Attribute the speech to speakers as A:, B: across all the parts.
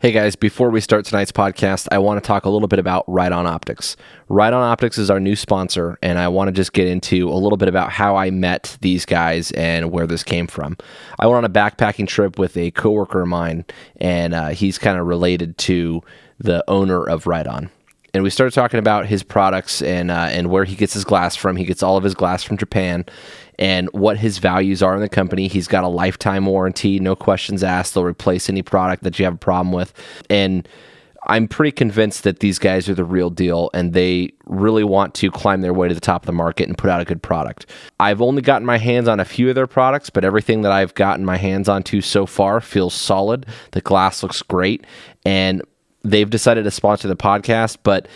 A: Hey guys, before we start tonight's podcast, I want to talk a little bit about Right On Optics. Right On Optics is our new sponsor, and I want to just get into a little bit about how I met these guys and where this came from. I went on a backpacking trip with a coworker of mine, and he's kind of related to the owner of Right On. And we started talking about his products and where he gets his glass from. He gets all of his glass from Japan, and what his values are in the company. He's got a lifetime warranty, no questions asked. They'll replace any product that you have a problem with. And I'm pretty convinced that these guys are the real deal, and they really want to climb their way to the top of the market and put out a good product. I've only gotten my hands on a few of their products, but everything that I've gotten my hands onto so far feels solid. The glass looks great, and they've decided to sponsor the podcast, but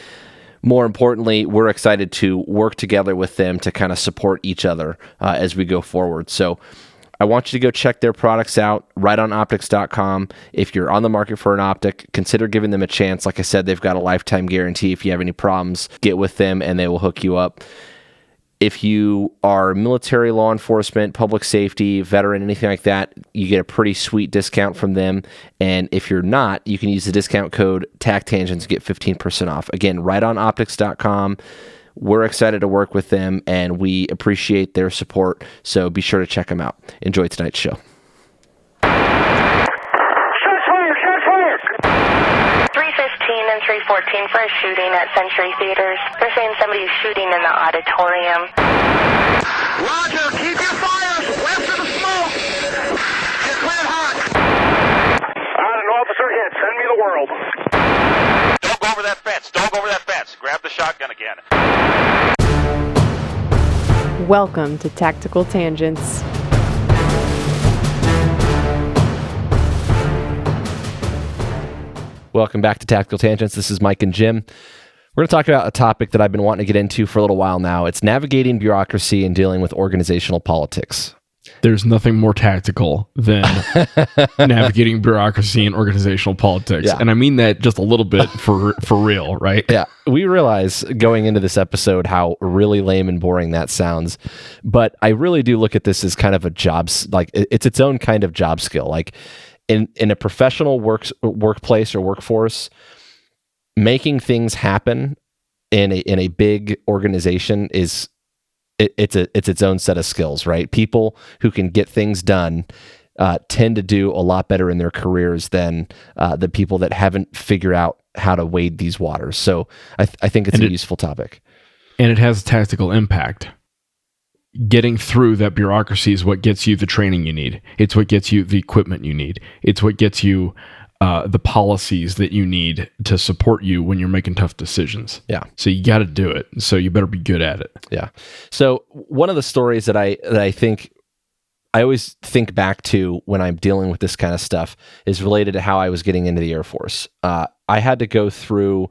A: more importantly, we're excited to work together with them to kind of support each other as we go forward. So I want you to go check their products out, rightonoptics.com. If you're on the market for an optic, consider giving them a chance. Like I said, they've got a lifetime guarantee. If you have any problems, get with them and they will hook you up. If you are military, law enforcement, public safety, veteran, anything like that, you get a pretty sweet discount from them. And if you're not, you can use the discount code TACTangents to get 15% off. Again, rightonoptics.com. We're excited to work with them, and we appreciate their support. So be sure to check them out. Enjoy tonight's show.
B: And 314 for a shooting at Century Theaters. They're saying somebody's shooting in the auditorium.
C: Roger, keep your fires west of the smoke. You're cleared hot.
D: An officer hit. Send me the world.
C: Don't go over that fence. Don't go over that fence. Grab the shotgun again.
E: Welcome to Tactical Tangents.
A: Welcome back to Tactical Tangents. This is Mike and Jim. We're going to talk about a topic that I've been wanting to get into for a little while now. It's navigating bureaucracy and dealing with organizational politics.
F: There's nothing more tactical than navigating bureaucracy and organizational politics.
A: Yeah.
F: And I mean that just a little bit for real, right?
A: Yeah. We realize going into this episode how really lame and boring that sounds. But I really do look at this as kind of a job, like it's its own kind of job skill. Like, in a professional workplace or workforce, making things happen in a big organization is it's its own set of skills, right? People who can get things done tend to do a lot better in their careers than the people that haven't figured out how to wade these waters. So I think it's a useful topic,
F: and it has a tactical impact. Getting through that bureaucracy is what gets you the training you need. It's what gets you the equipment you need. It's what gets you the policies that you need to support you when you're making tough decisions.
A: Yeah.
F: So you got to do it. So you better be good at it.
A: Yeah. So one of the stories that I think I always think back to when I'm dealing with this kind of stuff is related to how I was getting into the Air Force. I had to go through,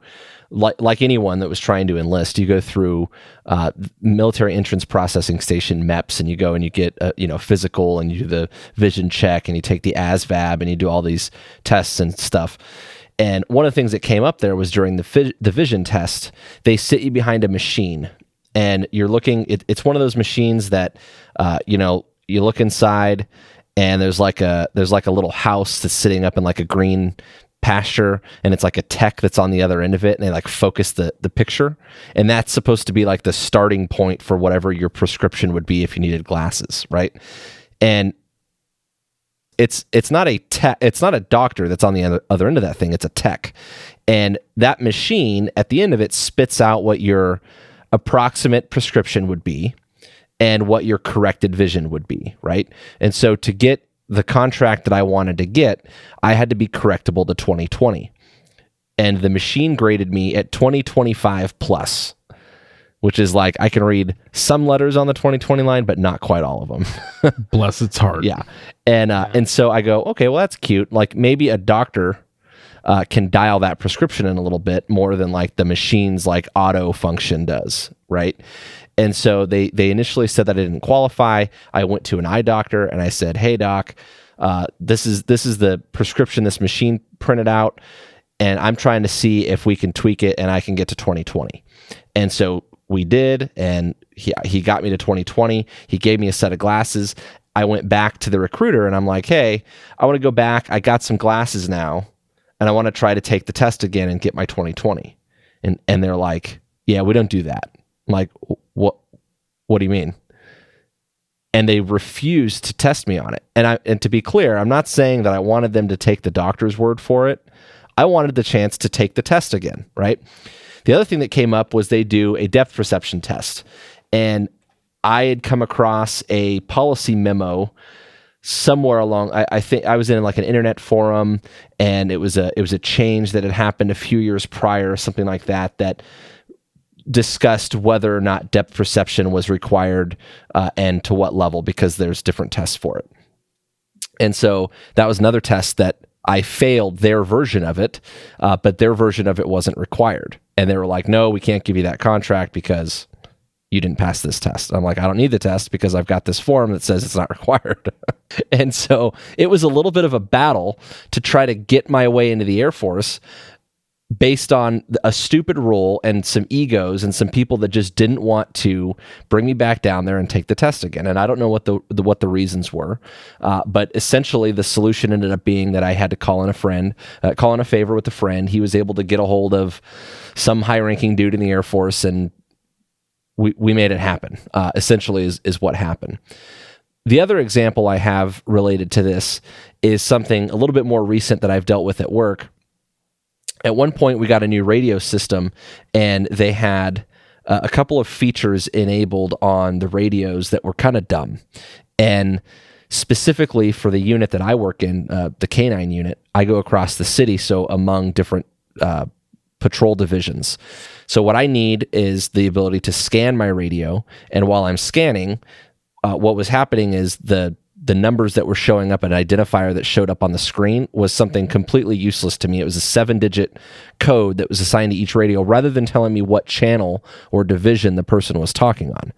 A: like anyone that was trying to enlist, you go through military entrance processing station MEPS, and you go and you get a physical, and you do the vision check, and you take the ASVAB, and you do all these tests and stuff. And one of the things that came up there was during the vision test, they sit you behind a machine, and you're looking. It's one of those machines that you look inside, and there's like a little house that's sitting up in like a green pasture, and it's like a tech that's on the other end of it, and they like focus the picture, and that's supposed to be like the starting point for whatever your prescription would be if you needed glasses, right? And it's not a doctor that's on the other end of that thing. It's a tech, and that machine at the end of it spits out what your approximate prescription would be and what your corrected vision would be, right? And so to get the contract that I wanted to get, I had to be correctable to 20/20. And the machine graded me at 20/25 plus, which is like I can read some letters on the 20/20 line, but not quite all of them.
F: Bless its heart.
A: Yeah. And so I go, okay, well, that's cute. Like maybe a doctor can dial that prescription in a little bit more than like the machine's like auto function does, right? And so they initially said that I didn't qualify. I went to an eye doctor and I said, "Hey doc, this is the prescription this machine printed out, and I'm trying to see if we can tweak it and I can get to 20/20." And so we did, and he got me to 20/20. He gave me a set of glasses. I went back to the recruiter and I'm like, "Hey, I want to go back. I got some glasses now. and I want to try to take the test again and get my 20/20. And they're like, yeah, we don't do that. I'm like, what do you mean? And they refused to test me on it. And to be clear, I'm not saying that I wanted them to take the doctor's word for it. I wanted the chance to take the test again, right? The other thing that came up was they do a depth perception test. And I had come across a policy memo somewhere along, I think I was in like an internet forum, and it was a change that had happened a few years prior, something like that discussed whether or not depth perception was required and to what level, because there's different tests for it. And so that was another test that I failed their version of it, but their version of it wasn't required. And they were like, no, we can't give you that contract because you didn't pass this test. I'm like, I don't need the test because I've got this form that says it's not required. And so it was a little bit of a battle to try to get my way into the Air Force based on a stupid rule and some egos and some people that just didn't want to bring me back down there and take the test again. And I don't know what the reasons were, but essentially the solution ended up being that I had to call in a favor with a friend. He was able to get a hold of some high-ranking dude in the Air Force, and we made it happen, essentially is what happened. The other example I have related to this is something a little bit more recent that I've dealt with at work. At one point, we got a new radio system, and they had a couple of features enabled on the radios that were kind of dumb. And specifically for the unit that I work in, the K9 unit, I go across the city, so among different patrol divisions. So what I need is the ability to scan my radio, and while I'm scanning, what was happening is the numbers that were showing up, an identifier that showed up on the screen, was something completely useless to me. It was a 7-digit code that was assigned to each radio rather than telling me what channel or division the person was talking on.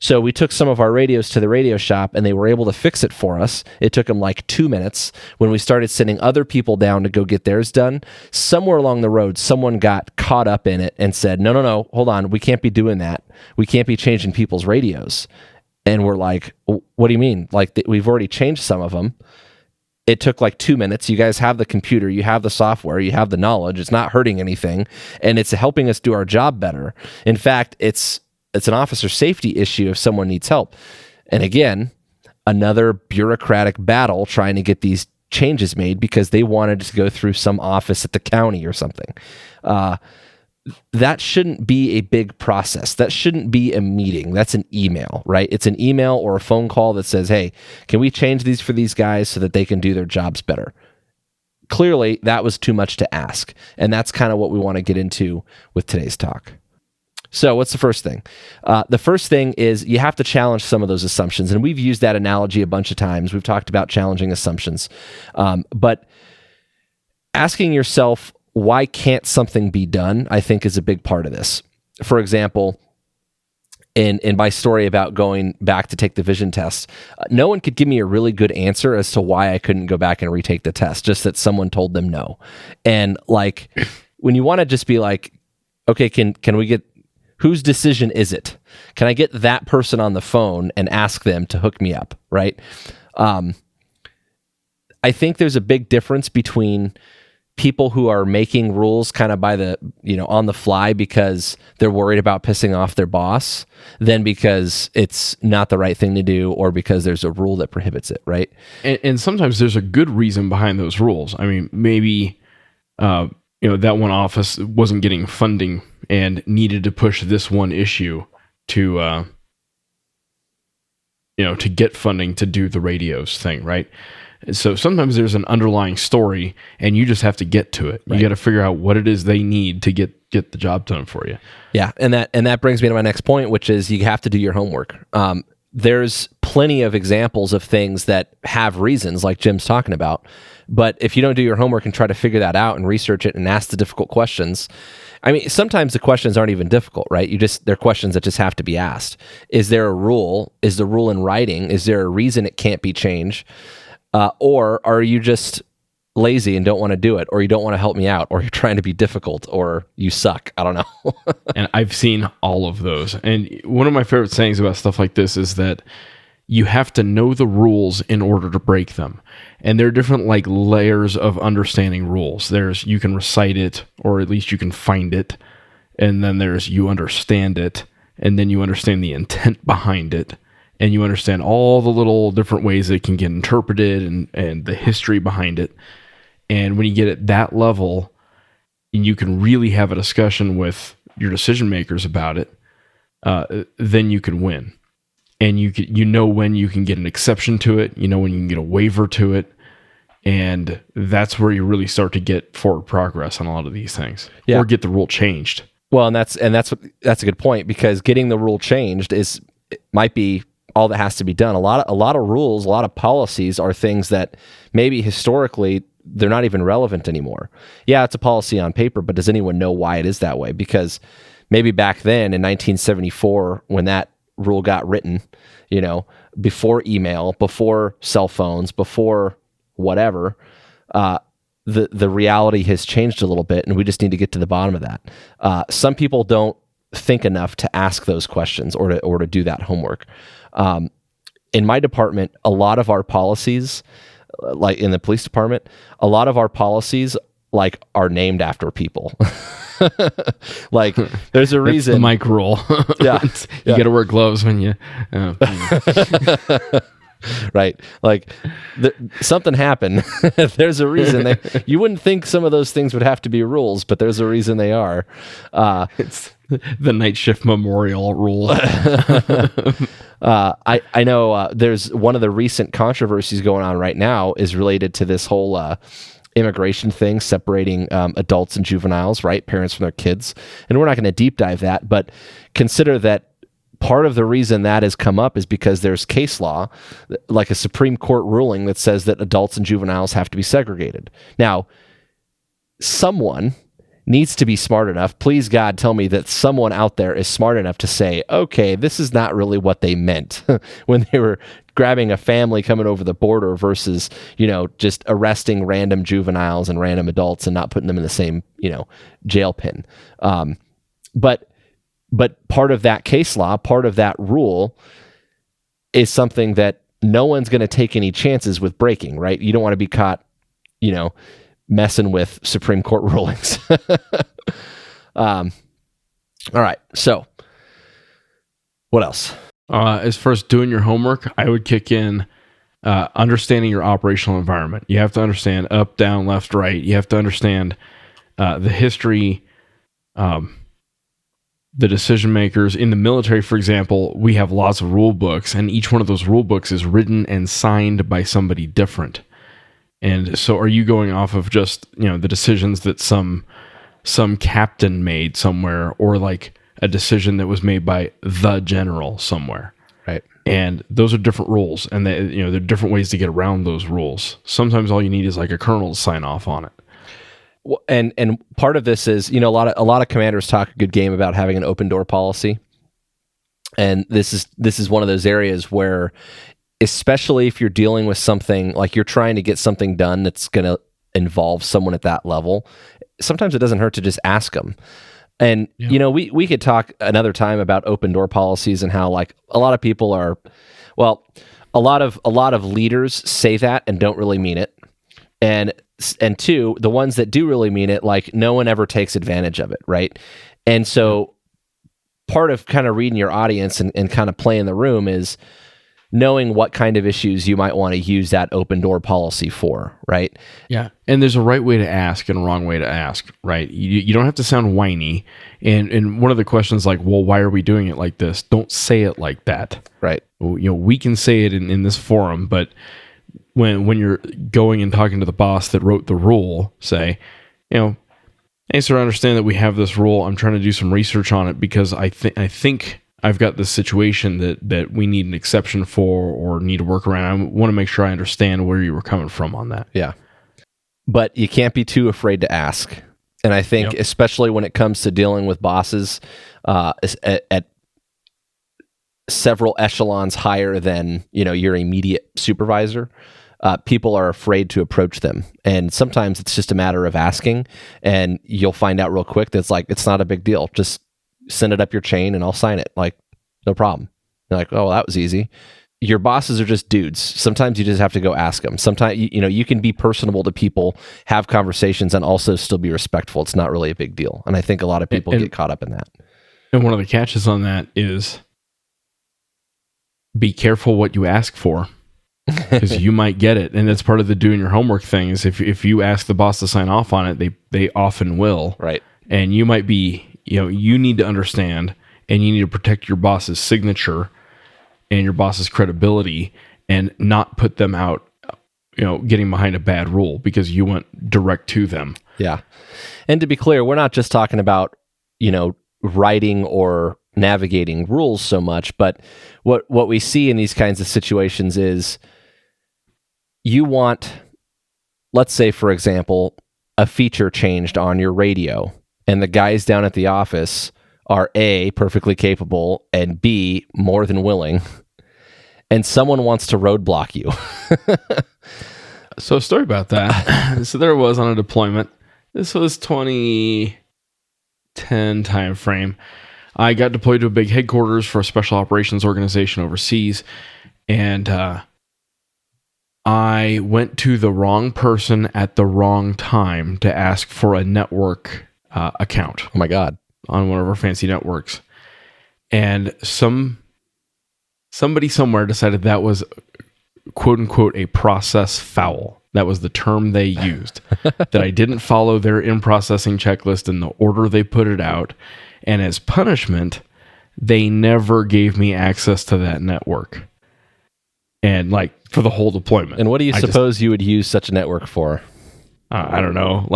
A: So we took some of our radios to the radio shop, and they were able to fix it for us. It took them like 2 minutes. When we started sending other people down to go get theirs done, somewhere along the road, someone got caught up in it and said, no, hold on. We can't be doing that. We can't be changing people's radios. And we're like, what do you mean? Like, we've already changed some of them. It took like 2 minutes. You guys have the computer, you have the software, you have the knowledge. It's not hurting anything, and it's helping us do our job better. In fact, it's an officer safety issue if someone needs help. And again, another bureaucratic battle trying to get these changes made because they wanted to go through some office at the county or something. That shouldn't be a big process. That shouldn't be a meeting. That's an email, right? It's an email or a phone call that says, hey, can we change these for these guys so that they can do their jobs better? Clearly, that was too much to ask. And that's kind of what we want to get into with today's talk. So what's the first thing? The first thing is you have to challenge some of those assumptions. And we've used that analogy a bunch of times. We've talked about challenging assumptions. But asking yourself, why can't something be done, I think is a big part of this. For example, in my story about going back to take the vision test, no one could give me a really good answer as to why I couldn't go back and retake the test, just that someone told them no. And like, when you want to just be like, okay, can we get, whose decision is it? Can I get that person on the phone and ask them to hook me up, right? I think there's a big difference between people who are making rules kind of by the, on the fly because they're worried about pissing off their boss than because it's not the right thing to do or because there's a rule that prohibits it, right?
F: And sometimes there's a good reason behind those rules. I mean, maybe, that one office wasn't getting funding and needed to push this one issue to get funding to do the radios thing, right? So sometimes there's an underlying story, and you just have to get to it. Right. You got to figure out what it is they need to get the job done for you.
A: Yeah, and that brings me to my next point, which is you have to do your homework. There's plenty of examples of things that have reasons, like Jim's talking about. But if you don't do your homework and try to figure that out and research it and ask the difficult questions, I mean, sometimes the questions aren't even difficult, right? They're questions that just have to be asked. Is there a rule? Is the rule in writing? Is there a reason it can't be changed? Or are you just lazy and don't want to do it, or you don't want to help me out, or you're trying to be difficult, or you suck? I don't know.
F: And I've seen all of those. And one of my favorite sayings about stuff like this is that you have to know the rules in order to break them. And there are different like layers of understanding rules. There's you can recite it, or at least you can find it. And then there's you understand it, and then you understand the intent behind it, and you understand all the little different ways it can get interpreted and the history behind it. And when you get at that level, you can really have a discussion with your decision makers about it, then you can win. And you know when you can get an exception to it, you know when you can get a waiver to it, and that's where you really start to get forward progress on a lot of these things, or get the rule changed.
A: Well, and that's a good point, because getting the rule changed might be all that has to be done. A lot of rules, a lot of policies are things that maybe historically they're not even relevant anymore. Yeah, it's a policy on paper, but does anyone know why it is that way? Because maybe back then in 1974, when that rule got written, before email, before cell phones, before whatever, the reality has changed a little bit, and we just need to get to the bottom of that. Some people don't think enough to ask those questions or to do that homework. In my department, a lot of our policies, like in the police department, a lot of our policies like are named after people. Like there's a reason.
F: That's the mic rule.
A: Yeah.
F: You got to wear gloves when you.
A: Right. Like something happened. There's a reason you wouldn't think some of those things would have to be rules, but there's a reason they are.
F: It's the night shift memorial rule.
A: I know there's one of the recent controversies going on right now is related to this whole immigration thing, separating adults and juveniles, right? Parents from their kids. And we're not going to deep dive that, but consider that part of the reason that has come up is because there's case law, like a Supreme Court ruling that says that adults and juveniles have to be segregated. Now, someone needs to be smart enough. Please, God, tell me that someone out there is smart enough to say, okay, this is not really what they meant when they were grabbing a family coming over the border versus, just arresting random juveniles and random adults and not putting them in the same, jail pen. But part of that case law, part of that rule is something that no one's going to take any chances with breaking, right? You don't want to be caught, messing with Supreme Court rulings. All right. So what else?
F: As far as doing your homework, I would kick in understanding your operational environment. You have to understand up, down, left, right. You have to understand the history, the decision makers. In the military, for example, we have lots of rule books, and each one of those rule books is written and signed by somebody different. And so are you going off of just, the decisions that some captain made somewhere, or like a decision that was made by the general somewhere?
A: Right.
F: And those are different rules, and there are different ways to get around those rules. Sometimes all you need is like a colonel to sign off on it.
A: Well, and part of this is, a lot of commanders talk a good game about having an open door policy. And this is one of those areas where, especially if you're dealing with something like you're trying to get something done that's going to involve someone at that level, sometimes it doesn't hurt to just ask them. And, we could talk another time about open door policies and how like a lot of people are, well, a lot of leaders say that and don't really mean it. And two, the ones that do really mean it, like no one ever takes advantage of it. Right. And so part of kind of reading your audience and kind of playing the room is knowing what kind of issues you might want to use that open door policy for, right?
F: Yeah. And there's a right way to ask and a wrong way to ask, right? You don't have to sound whiny. And one of the questions like, well, why are we doing it like this? Don't say it like that. Right. We can say it in this forum, but when you're going and talking to the boss that wrote the rule, say, hey, sir, I understand that we have this rule. I'm trying to do some research on it because I think I've got this situation that we need an exception for or need to work around. I want to make sure I understand where you were coming from on that.
A: Yeah. But you can't be too afraid to ask. And I think especially when it comes to dealing with bosses at several echelons higher than, your immediate supervisor, people are afraid to approach them. And sometimes it's just a matter of asking, and you'll find out real quick that it's not a big deal. Just send it up your chain and I'll sign it. Like, no problem. They're like, oh, well, that was easy. your bosses are just dudes. Sometimes you just have to go ask them. Sometimes, you can be personable to people, have conversations, and also still be respectful. It's not really a big deal. And I think a lot of people get caught up in that.
F: And one of the catches on that is be careful what you ask for, because you might get it. And that's part of the doing your homework thing is if you ask the boss to sign off on it, they often will.
A: Right.
F: And you might be, you need to understand, and you need to protect your boss's signature and your boss's credibility, and not put them out, getting behind a bad rule because you went direct to them.
A: Yeah. And to be clear, we're not just talking about, writing or navigating rules so much, but what we see in these kinds of situations is you want, let's say, for example, a feature changed on your radio, and the guys down at the office are A, perfectly capable, and B, more than willing, and someone wants to roadblock you.
F: So a story about that. So there was on a deployment. This was 2010 time frame. I got deployed to a big headquarters for a special operations organization overseas, and I went to the wrong person at the wrong time to ask for a network account.
A: Oh my God.
F: On one of our fancy networks. And somebody somewhere decided that was quote unquote a process foul. That was the term they used. That I didn't follow their in-processing checklist in the order they put it out. And as punishment, they never gave me access to that network. And for the whole deployment.
A: And what do you suppose you would use such a network for?
F: I don't know,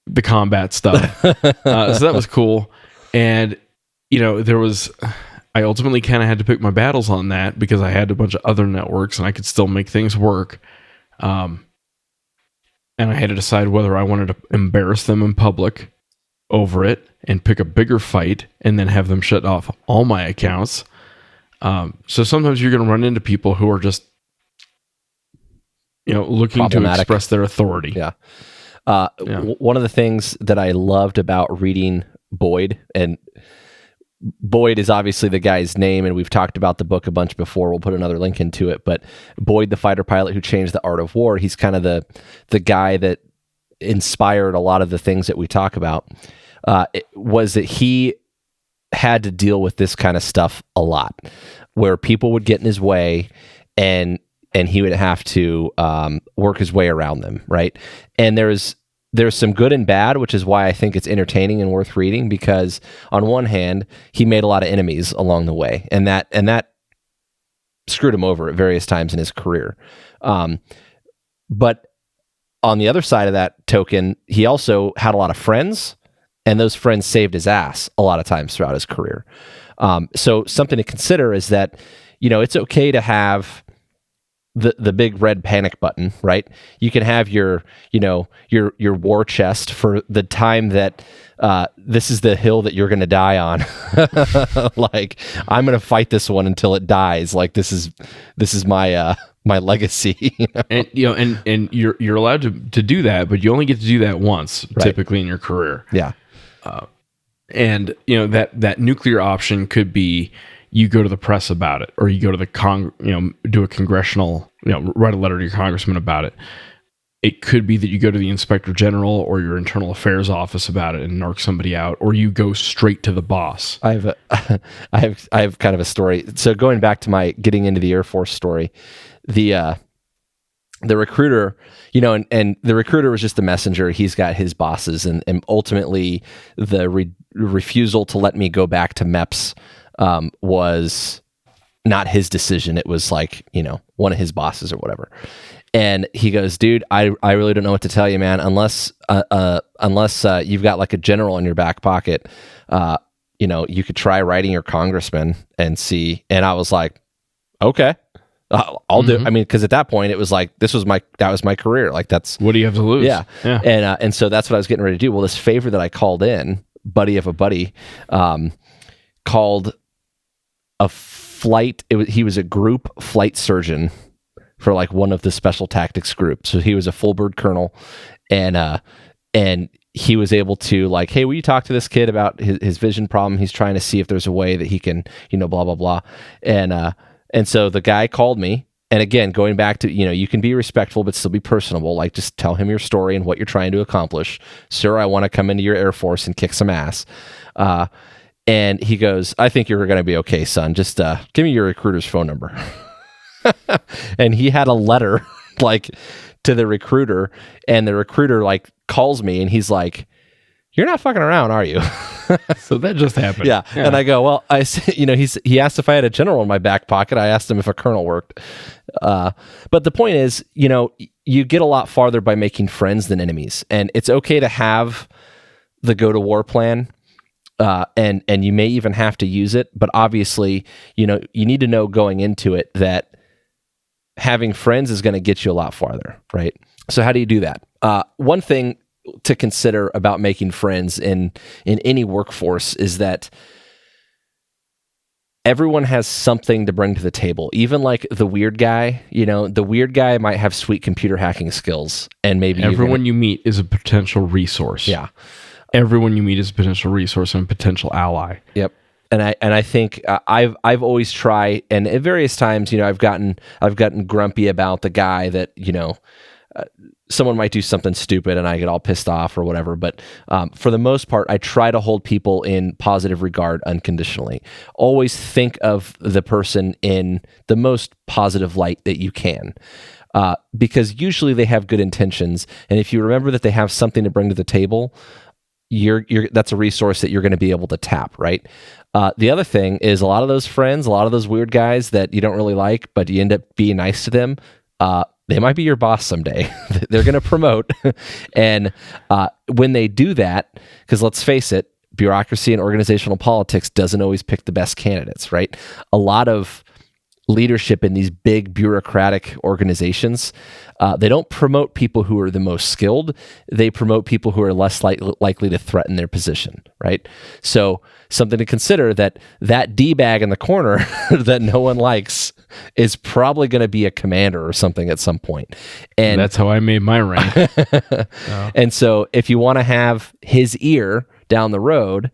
F: the combat stuff. So that was cool. And, I ultimately kind of had to pick my battles on that because I had a bunch of other networks and I could still make things work. And I had to decide whether I wanted to embarrass them in public over it and pick a bigger fight and then have them shut off all my accounts. So sometimes you're going to run into people who are just, looking to express their authority.
A: Yeah. One of the things that I loved about reading Boyd, and Boyd is obviously the guy's name, and we've talked about the book a bunch before. We'll put another link into it. But Boyd, the fighter pilot who changed the art of war, he's kind of the guy that inspired a lot of the things that we talk about. Was that he had to deal with this kind of stuff a lot, where people would get in his way, and he would have to work his way around them, right? And there's some good and bad, which is why I think it's entertaining and worth reading, because on one hand, he made a lot of enemies along the way, and that screwed him over at various times in his career. But on the other side of that token, he also had a lot of friends, and those friends saved his ass a lot of times throughout his career. So something to consider is that, it's okay to have the big red panic button, right? You can have your war chest for the time that this is the hill that you're going to die on. I'm going to fight this one until it dies. This is my legacy.
F: And you're allowed to do that, but you only get to do that once, right, typically in your career.
A: Yeah.
F: And that nuclear option could be you go to the press about it, or you go to the do a congressional, write a letter to your congressman about it. It could be that you go to the inspector general or your internal affairs office about it and narc somebody out, or you go straight to the boss.
A: I have kind of a story. So going back to my getting into the Air Force story, the recruiter, and the recruiter was just the messenger. He's got his bosses, and ultimately the refusal to let me go back to MEPS was not his decision. It was one of his bosses or whatever. And he goes, dude, I really don't know what to tell you, man, unless you've got a general in your back pocket, you could try writing your congressman and see. And I was like, okay, I'll do. I mean, because at that point it was that was my career. That's
F: what do you have to lose?
A: Yeah. And so that's what I was getting ready to do. Well, this favor that I called in, buddy of a buddy, called a flight. He was a group flight surgeon for one of the special tactics groups. So he was a full bird colonel, and he was able to hey, will you talk to this kid about his vision problem? He's trying to see if there's a way that he can, blah, blah, blah. And so the guy called me. And again, going back to, you can be respectful, but still be personable. Like, just tell him your story and what you're trying to accomplish. Sir, I want to come into your Air Force and kick some ass. And he goes, I think you're going to be okay, son. Just give me your recruiter's phone number. And he had a letter like to the recruiter, and the recruiter like calls me and he's like, you're not fucking around, are you?
F: So that just happened.
A: Yeah. And I go, well, he asked if I had a general in my back pocket. I asked him if a colonel worked. But the point is, you get a lot farther by making friends than enemies. And it's okay to have the go to war plan. And you may even have to use it, but obviously, you need to know going into it that having friends is going to get you a lot farther, right? So how do you do that? One thing to consider about making friends in any workforce is that everyone has something to bring to the table. Even like the weird guy, the weird guy might have sweet computer hacking skills, and maybe
F: everyone you meet is a potential resource.
A: Yeah.
F: Everyone you meet is a potential resource and a potential ally.
A: Yep. And I think I've always tried, and at various times, I've gotten grumpy about the guy that, someone might do something stupid and I get all pissed off or whatever. But for the most part, I try to hold people in positive regard unconditionally. Always think of the person in the most positive light that you can. Because usually they have good intentions. And if you remember that they have something to bring to the table, that's a resource that you're going to be able to tap, right? The other thing is a lot of those friends, a lot of those weird guys that you don't really like, but you end up being nice to them, they might be your boss someday. They're going to promote. And when they do that, because let's face it, bureaucracy and organizational politics doesn't always pick the best candidates, right? A lot of leadership in these big bureaucratic organizations, they don't promote people who are the most skilled. They promote people who are less likely to threaten their position, right? So something to consider, that D-bag in the corner that no one likes is probably going to be a commander or something at some point. And
F: that's how I made my rank.
A: And so if you want to have his ear down the road,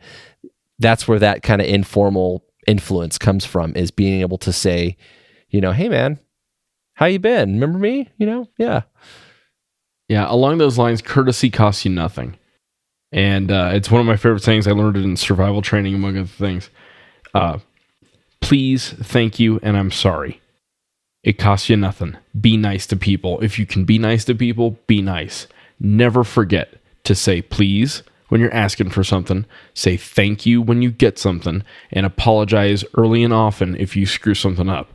A: that's where that kind of informal influence comes from, is being able to say, hey man, how you been? Remember me? Yeah.
F: Along those lines, courtesy costs you nothing. And it's one of my favorite sayings. I learned it in survival training, among other things. Please, thank you, and I'm sorry. It costs you nothing. Be nice to people. If you can be nice to people, be nice. Never forget to say please when you're asking for something. Say thank you when you get something, and apologize early and often if you screw something up.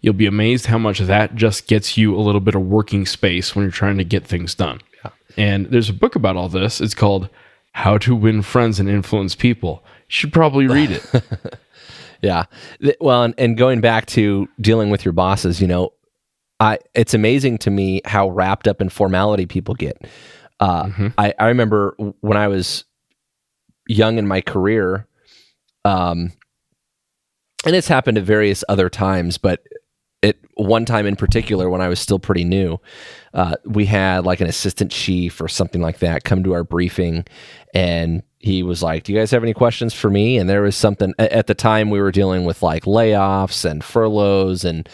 F: You'll be amazed how much that just gets you a little bit of working space when you're trying to get things done. Yeah. And there's a book about all this. It's called How to Win Friends and Influence People. You should probably read it.
A: Yeah. Well, and going back to dealing with your bosses, it's amazing to me how wrapped up in formality people get. I remember when I was young in my career, and it's happened at various other times, but at one time in particular, when I was still pretty new, we had like an assistant chief or something like that come to our briefing, and he was like, do you guys have any questions for me? And there was something at the time we were dealing with like layoffs and furloughs and,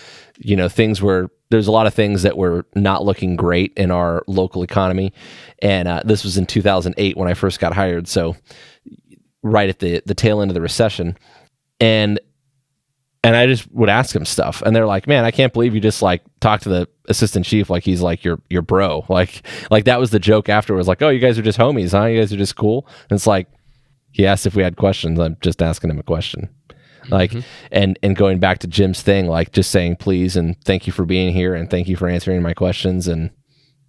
A: things where there's a lot of things that were not looking great in our local economy. And this was in 2008 when I first got hired. So right at the tail end of the recession. And I just would ask him stuff, and they're like, man, I can't believe you just like talk to the assistant chief like he's like your bro. Like that was the joke afterwards. Like, oh, you guys are just homies, huh? You guys are just cool. And it's like, he asked if we had questions. I'm just asking him a question. Like, and going back to Jim's thing, like just saying please and thank you for being here and thank you for answering my questions and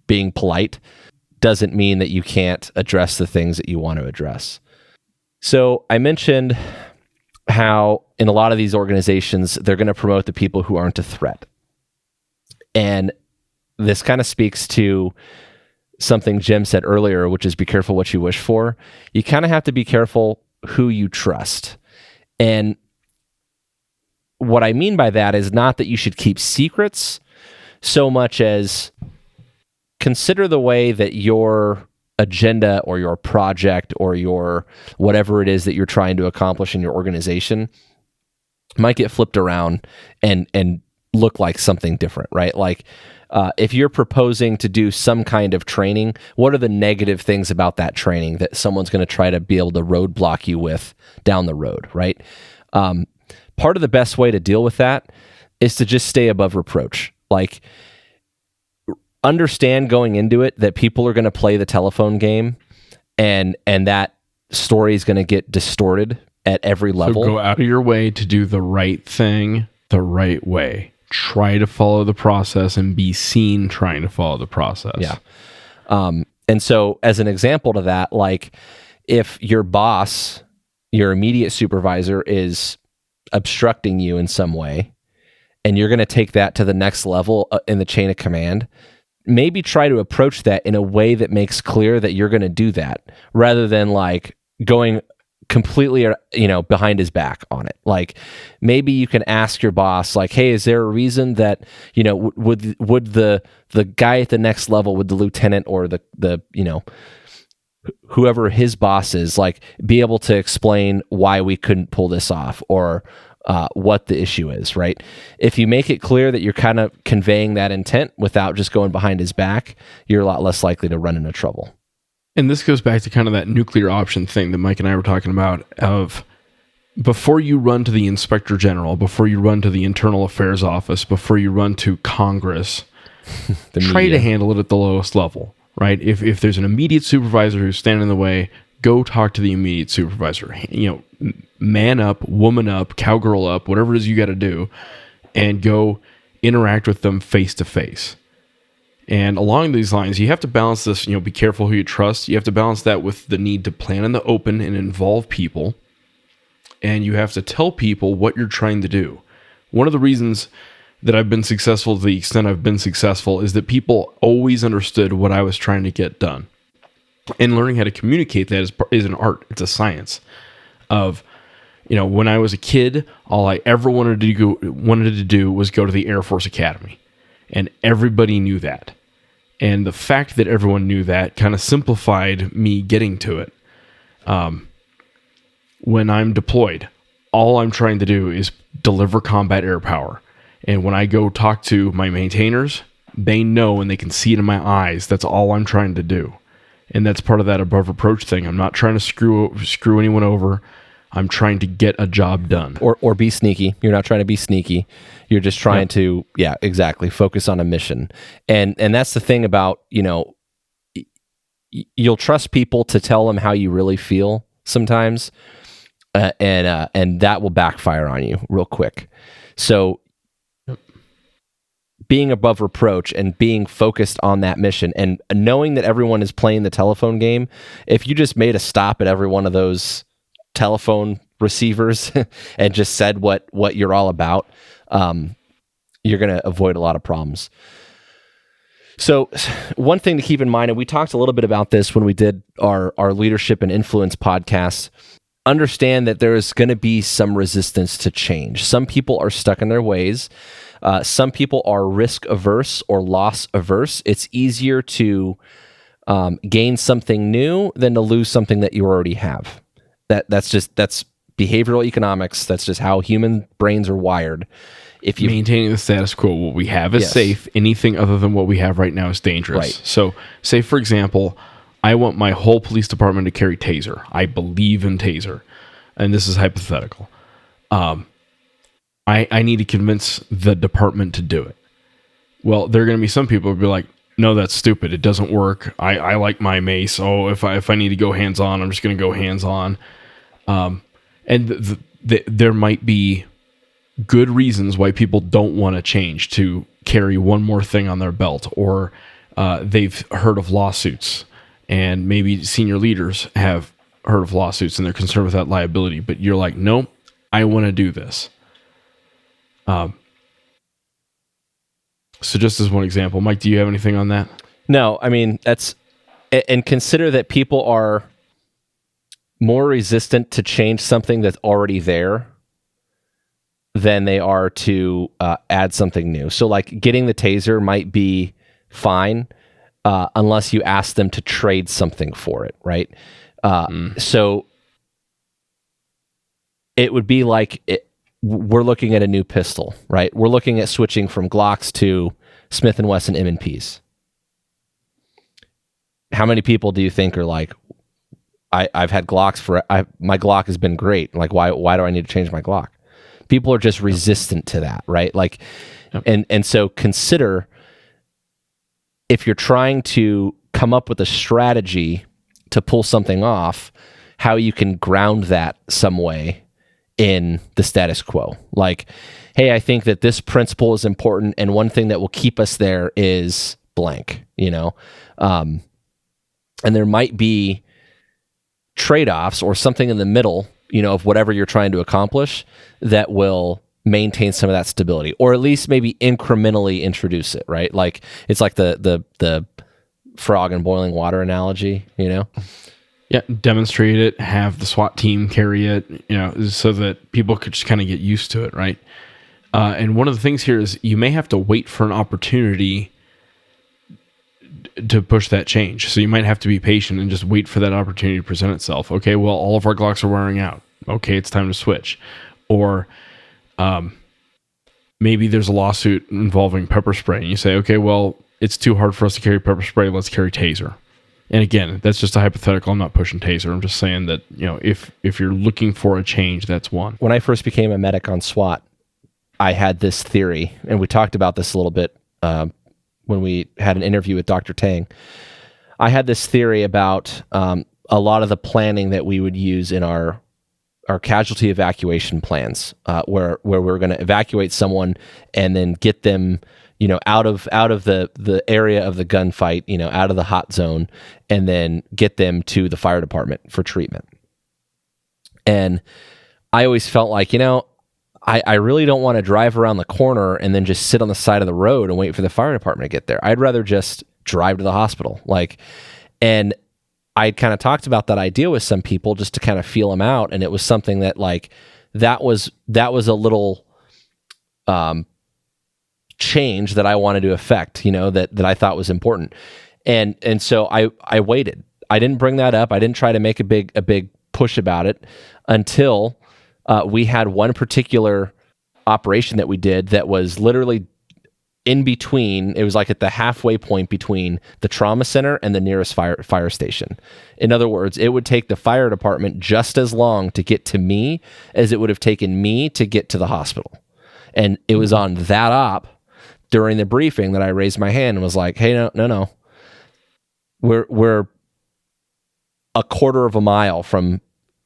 A: being polite doesn't mean that you can't address the things that you want to address. So I mentioned how in a lot of these organizations, they're going to promote the people who aren't a threat. And this kind of speaks to something Jim said earlier, which is be careful what you wish for. You kind of have to be careful who you trust. And what I mean by that is not that you should keep secrets so much as consider the way that your agenda or your project or your whatever it is that you're trying to accomplish in your organization might get flipped around and look like something different, right? Like if you're proposing to do some kind of training, what are the negative things about that training that someone's going to try to be able to roadblock you with down the road, right? Part of the best way to deal with that is to just stay above reproach. Like, understand going into it that people are going to play the telephone game, and that story is going to get distorted at every level.
F: So go out of your way to do the right thing the right way. Try to follow the process and be seen trying to follow the process.
A: Yeah. And so as an example to that, like if your boss, your immediate supervisor is obstructing you in some way, and you're going to take that to the next level in the chain of command, maybe try to approach that in a way that makes clear that you're going to do that, rather than like going completely, behind his back on it. Like maybe you can ask your boss, like, hey, is there a reason that, would the guy at the next level, would the lieutenant or the whoever his boss is, like, be able to explain why we couldn't pull this off, or what the issue is, right? If you make it clear that you're kind of conveying that intent without just going behind his back, you're a lot less likely to run into trouble.
F: And this goes back to kind of that nuclear option thing that Mike and I were talking about, of before you run to the inspector general, before you run to the internal affairs office, before you run to Congress, try to handle it at the lowest level, right? If there's an immediate supervisor who's standing in the way, go talk to the immediate supervisor. Man up, woman up, cowgirl up, whatever it is you got to do, and go interact with them face to face. And along these lines, you have to balance this, be careful who you trust. You have to balance that with the need to plan in the open and involve people. And you have to tell people what you're trying to do. One of the reasons that I've been successful to the extent I've been successful is that people always understood what I was trying to get done. And learning how to communicate that is an art. It's a science of, when I was a kid, all I ever wanted to do was go to the Air Force Academy. And everybody knew that. And the fact that everyone knew that kind of simplified me getting to it. When I'm deployed, all I'm trying to do is deliver combat air power. And when I go talk to my maintainers, they know and they can see it in my eyes. That's all I'm trying to do. And that's part of that above reproach thing. I'm not trying to screw anyone over. I'm trying to get a job done.
A: Or be sneaky. You're not trying to be sneaky. You're just trying to, exactly, focus on a mission. And that's the thing about, you'll trust people to tell them how you really feel sometimes, and that will backfire on you real quick. So being above reproach and being focused on that mission and knowing that everyone is playing the telephone game, if you just made a stop at every one of those telephone receivers and just said what you're all about, you're going to avoid a lot of problems. So one thing to keep in mind, and we talked a little bit about this when we did our leadership and influence podcast, understand that there is going to be some resistance to change. Some people are stuck in their ways. Some people are risk averse or loss averse. It's easier to gain something new than to lose something that you already have. That's behavioral economics. That's just how human brains are wired. If you
F: maintaining the status quo, what we have is safe. Anything other than what we have right now is dangerous. Right. So, say for example, I want my whole police department to carry taser. I believe in taser, and this is hypothetical. I need to convince the department to do it. Well, there are going to be some people who will be like, no, that's stupid. It doesn't work. I like my mace. Oh, if I need to go hands-on, I'm just going to go hands-on. And there might be good reasons why people don't want to change to carry one more thing on their belt, or they've heard of lawsuits, and maybe senior leaders have heard of lawsuits and they're concerned with that liability. But you're like, no, I want to do this. So just as one example, Mike, do you have anything on that?
A: No, I mean, and consider that people are more resistant to change something that's already there than they are to add something new. So like getting the taser might be fine unless you ask them to trade something for it, right? So it would be like we're looking at a new pistol, right? We're looking at switching from Glocks to Smith & Wesson M&Ps. How many people do you think are like, I've had Glocks my Glock has been great. Like, why do I need to change my Glock? People are just resistant to that, right? Like, and so consider, if you're trying to come up with a strategy to pull something off, how you can ground that some way in the status quo. Like, hey, I think that this principle is important, and one thing that will keep us there is blank, and there might be trade-offs or something in the middle, of whatever you're trying to accomplish that will maintain some of that stability, or at least maybe incrementally introduce it, right? Like, it's like the frog in boiling water analogy,
F: Yeah, demonstrate it, have the SWAT team carry it, so that people could just kind of get used to it, right? And one of the things here is you may have to wait for an opportunity to push that change. So you might have to be patient and just wait for that opportunity to present itself. Okay, well, all of our Glocks are wearing out. Okay, it's time to switch. Or maybe there's a lawsuit involving pepper spray, and you say, okay, well, it's too hard for us to carry pepper spray. Let's carry taser. And again, that's just a hypothetical. I'm not pushing taser. I'm just saying that, if you're looking for a change, that's one.
A: When I first became a medic on SWAT, I had this theory, and we talked about this a little bit when we had an interview with Dr. Tang. I had this theory about a lot of the planning that we would use in our casualty evacuation plans, where we're going to evacuate someone and then get them, out of the area of the gunfight, out of the hot zone, and then get them to the fire department for treatment. And I always felt like, I really don't want to drive around the corner and then just sit on the side of the road and wait for the fire department to get there. I'd rather just drive to the hospital. And I kind of talked about that idea with some people just to kind of feel them out. And it was something that that was a little, change that I wanted to affect, that I thought was important. And so I waited. I didn't bring that up. I didn't try to make a big push about it until we had one particular operation that we did that was literally in between. It was like at the halfway point between the trauma center and the nearest fire station. In other words, it would take the fire department just as long to get to me as it would have taken me to get to the hospital. And it was on that op during the briefing that I raised my hand and was like, hey, no. We're a quarter of a mile from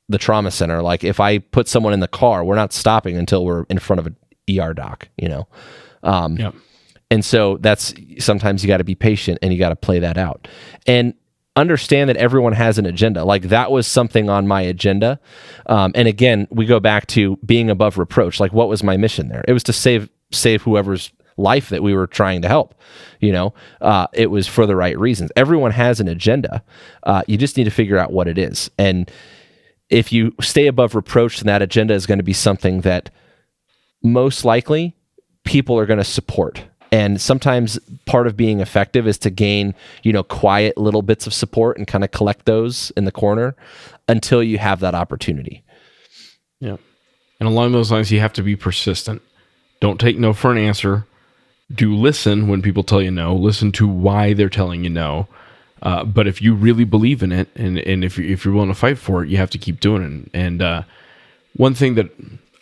A: the trauma center. Like, if I put someone in the car, we're not stopping until we're in front of an ER doc,
F: Yep.
A: And so that's, sometimes you got to be patient and you got to play that out and understand that everyone has an agenda. Like, that was something on my agenda. And again, we go back to being above reproach. Like, what was my mission there? It was to save whoever's life that we were trying to help. It was for the right reasons. Everyone has an agenda. You just need to figure out what it is. And if you stay above reproach, then that agenda is going to be something that most likely people are going to support. And sometimes part of being effective is to gain, quiet little bits of support and kind of collect those in the corner until you have that opportunity.
F: Yeah. And along those lines, you have to be persistent. Don't take no for an answer. Do listen when people tell you no. Listen to why they're telling you no. But if you really believe in it, and if you're willing to fight for it, you have to keep doing it. And one thing that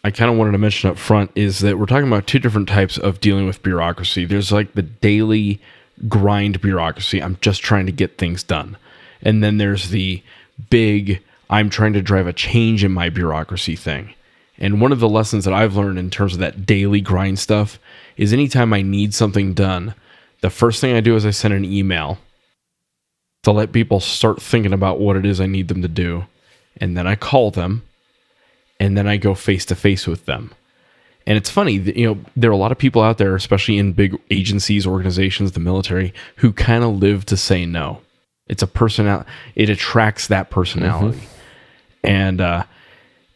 F: I kind of wanted to mention up front is that we're talking about two different types of dealing with bureaucracy. There's like the daily grind bureaucracy. I'm just trying to get things done. And then there's the big, I'm trying to drive a change in my bureaucracy thing. And one of the lessons that I've learned in terms of that daily grind stuff is anytime I need something done, the first thing I do is I send an email to let people start thinking about what it is I need them to do. And then I call them, and then I go face to face with them. And it's funny that, there are a lot of people out there, especially in big agencies, organizations, the military, who kind of live to say no. It's a personality. It attracts that personality. Mm-hmm. And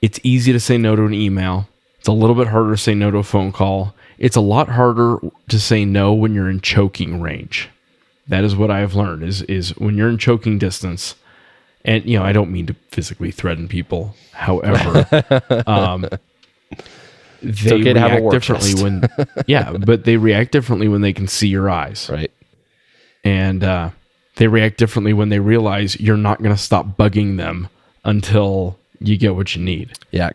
F: it's easy to say no to an email. It's a little bit harder to say no to a phone call. It's a lot harder to say no when you're in choking range. That is what I have learned is when you're in choking distance. And, I don't mean to physically threaten people. However, they
A: okay to have a
F: react
A: war
F: differently
A: chest.
F: when but they react differently when they can see your eyes.
A: Right.
F: And they react differently when they realize you're not going to stop bugging them until you get what you need.
A: Yeah.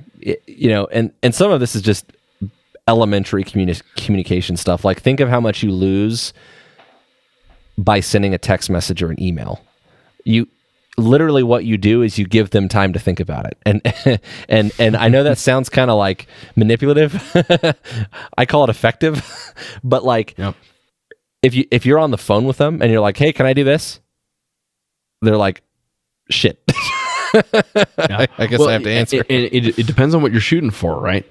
A: And some of this is just elementary communication stuff. Like, think of how much you lose by sending a text message or an email. You literally, what you do is you give them time to think about it. And I know that sounds kind of like manipulative. I call it effective. But like,
F: Yep.
A: if you're on the phone with them and you're like, hey, can I do this? They're like, shit.
F: Yeah.
A: I guess I have to answer.
F: It depends on what you're shooting for, right?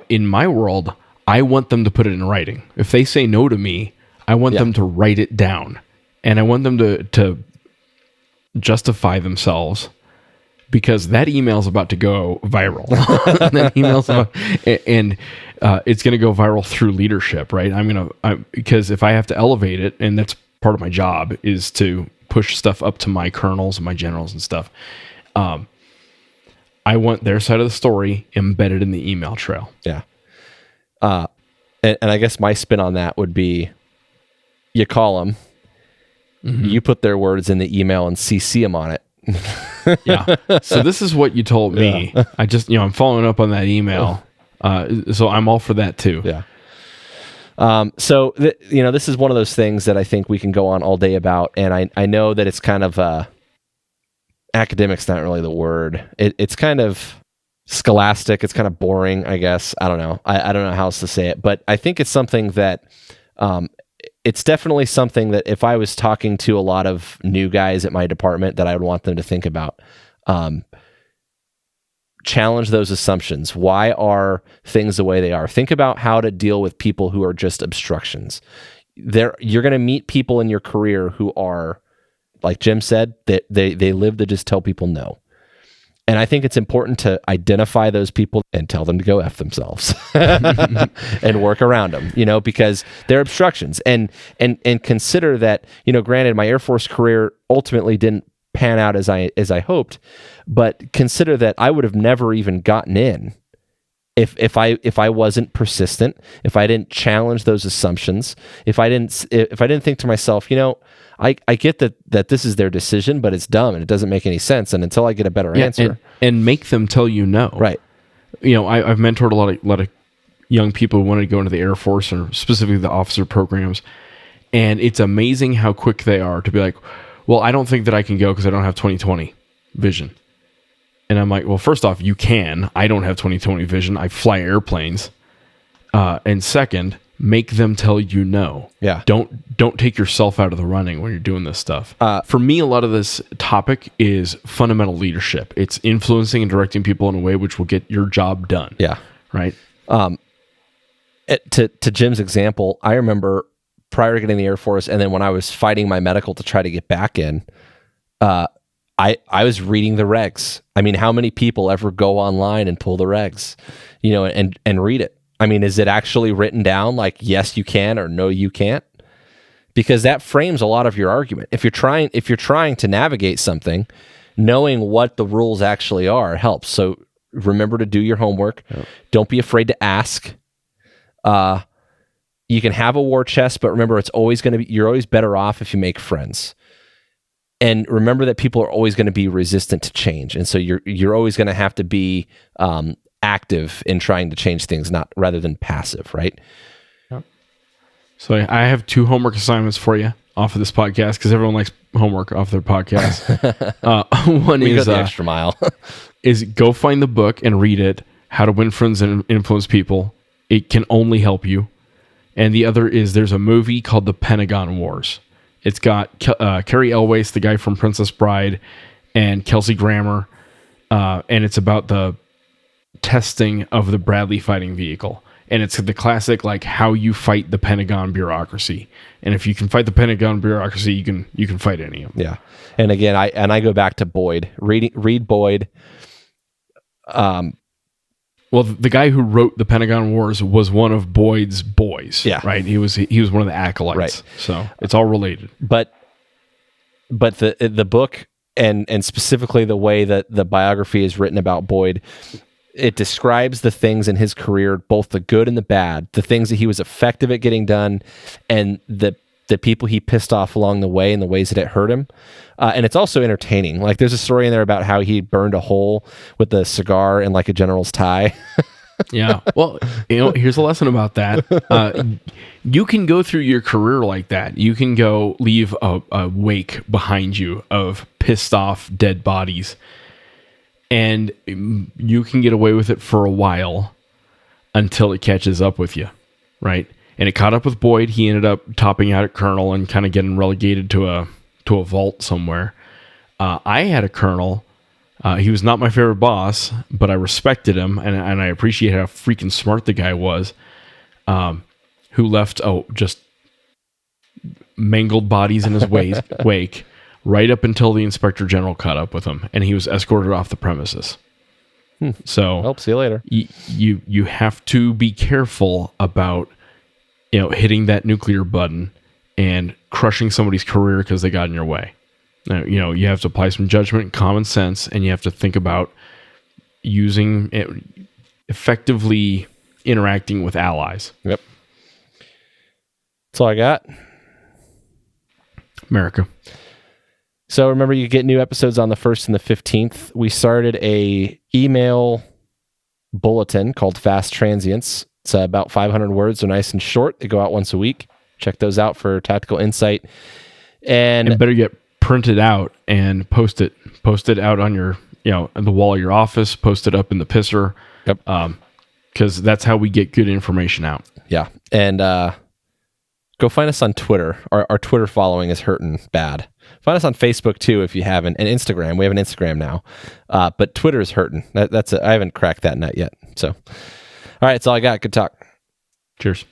F: In my world, I want them to put it in writing. If they say no to me, I want them to write it down. And I want them to justify themselves, because that email's about to go viral. It's going to go viral through leadership, right? Because if I have to elevate it, and that's part of my job, is to push stuff up to my colonels and my generals and stuff. I want their side of the story embedded in the email trail.
A: Yeah. And I guess my spin on that would be, you call them, you put their words in the email and CC them on it.
F: Yeah. So this is what you told me.
A: Yeah.
F: I just, I'm following up on that email. So I'm all for that too.
A: Yeah. So this is one of those things that I think we can go on all day about. And I know that it's kind of, academic's not really the word. It's kind of scholastic. It's kind of boring, I guess. I don't know. I don't know how else to say it, but I think it's something that, it's definitely something that if I was talking to a lot of new guys at my department, that I would want them to think about. Challenge those assumptions. Why are things the way they are? Think about how to deal with people who are just obstructions. You're going to meet people in your career who are, like Jim said, that they live to just tell people no. And I think it's important to identify those people and tell them to go F themselves and work around them, because they're obstructions. And consider that, granted, my Air Force career ultimately didn't pan out as I hoped, but consider that I would have never even gotten in if I wasn't persistent, if I didn't challenge those assumptions, if I didn't think to myself, I get that this is their decision, but it's dumb and it doesn't make any sense. And until I get a better answer,
F: and make them tell you no.
A: Right.
F: I've mentored a lot of young people who wanted to go into the Air Force, or specifically the officer programs. And it's amazing how quick they are to be like, well, I don't think that I can go because I don't have 20/20 vision. And I'm like, well, first off, you can. I don't have 20/20 vision. I fly airplanes. And second, make them tell you no.
A: Yeah.
F: Don't take yourself out of the running when you're doing this stuff. For me, a lot of this topic is fundamental leadership. It's influencing and directing people in a way which will get your job done.
A: Yeah.
F: Right.
A: To Jim's example, I remember prior to getting the Air Force, and then when I was fighting my medical to try to get back in, I was reading the regs. I mean, how many people ever go online and pull the regs, and read it? I mean, is it actually written down like, yes, you can, or no, you can't? Because that frames a lot of your argument. If you're trying to navigate something, knowing what the rules actually are helps. So remember to do your homework. Yep. Don't be afraid to ask. You can have a war chest, but remember, you're always better off if you make friends. And remember that people are always going to be resistant to change. And so you're always going to have to be, active in trying to change things, rather than passive, right?
F: Yep. So I have 2 homework assignments for you off of this podcast, because everyone likes homework off their podcast. One
A: we
F: is
A: go the extra mile.
F: is go find the book and read it, How to Win Friends and Influence People. It can only help you. And the other is, there's a movie called The Pentagon Wars. It's got Carrie Elwes, the guy from Princess Bride, and Kelsey Grammer, and it's about the testing of the Bradley fighting vehicle. And it's the classic, like, how you fight the Pentagon bureaucracy. And if you can fight the Pentagon bureaucracy, you can fight any of them.
A: Yeah. And again, I go back to Boyd. Read Boyd.
F: Well, the guy who wrote the Pentagon Wars was one of Boyd's boys.
A: Yeah.
F: Right. He was one of the acolytes.
A: Right.
F: So it's all related.
A: But the book, and specifically the way that the biography is written about Boyd, it describes the things in his career, both the good and the bad, the things that he was effective at getting done, and the people he pissed off along the way and the ways that it hurt him. And it's also entertaining. Like there's a story in there about how he burned a hole with a cigar and like a general's tie.
F: Yeah. Well, here's a lesson about that. You can go through your career like that. You can go leave a wake behind you of pissed off dead bodies, and you can get away with it for a while until it catches up with you, right? And it caught up with Boyd. He ended up topping out at colonel and kind of getting relegated to a vault somewhere. I had a colonel. He was not my favorite boss, but I respected him, and I appreciate how freaking smart the guy was, who left just mangled bodies in his wake right up until the inspector general caught up with him, and he was escorted off the premises. So,
A: Well, see you later.
F: You have to be careful about hitting that nuclear button and crushing somebody's career because they got in your way. You have to apply some judgment and common sense, and you have to think about using it, effectively interacting with allies.
A: Yep. That's all I got.
F: America.
A: So remember, you get new episodes on the 1st and the 15th. We started a email bulletin called Fast Transients. It's about 500 words. They're nice and short. They go out once a week. Check those out for tactical insight. And
F: better get printed out and post it out on your on the wall of your office, post it up in the pisser.
A: Yep.
F: Because that's how we get good information out.
A: Yeah. And go find us on Twitter. Our Twitter following is hurting bad. Find us on Facebook too if you haven't, and Instagram. We have an Instagram now, but Twitter is hurting. I haven't cracked that nut yet. So, all right, that's all I got. Good talk.
F: Cheers.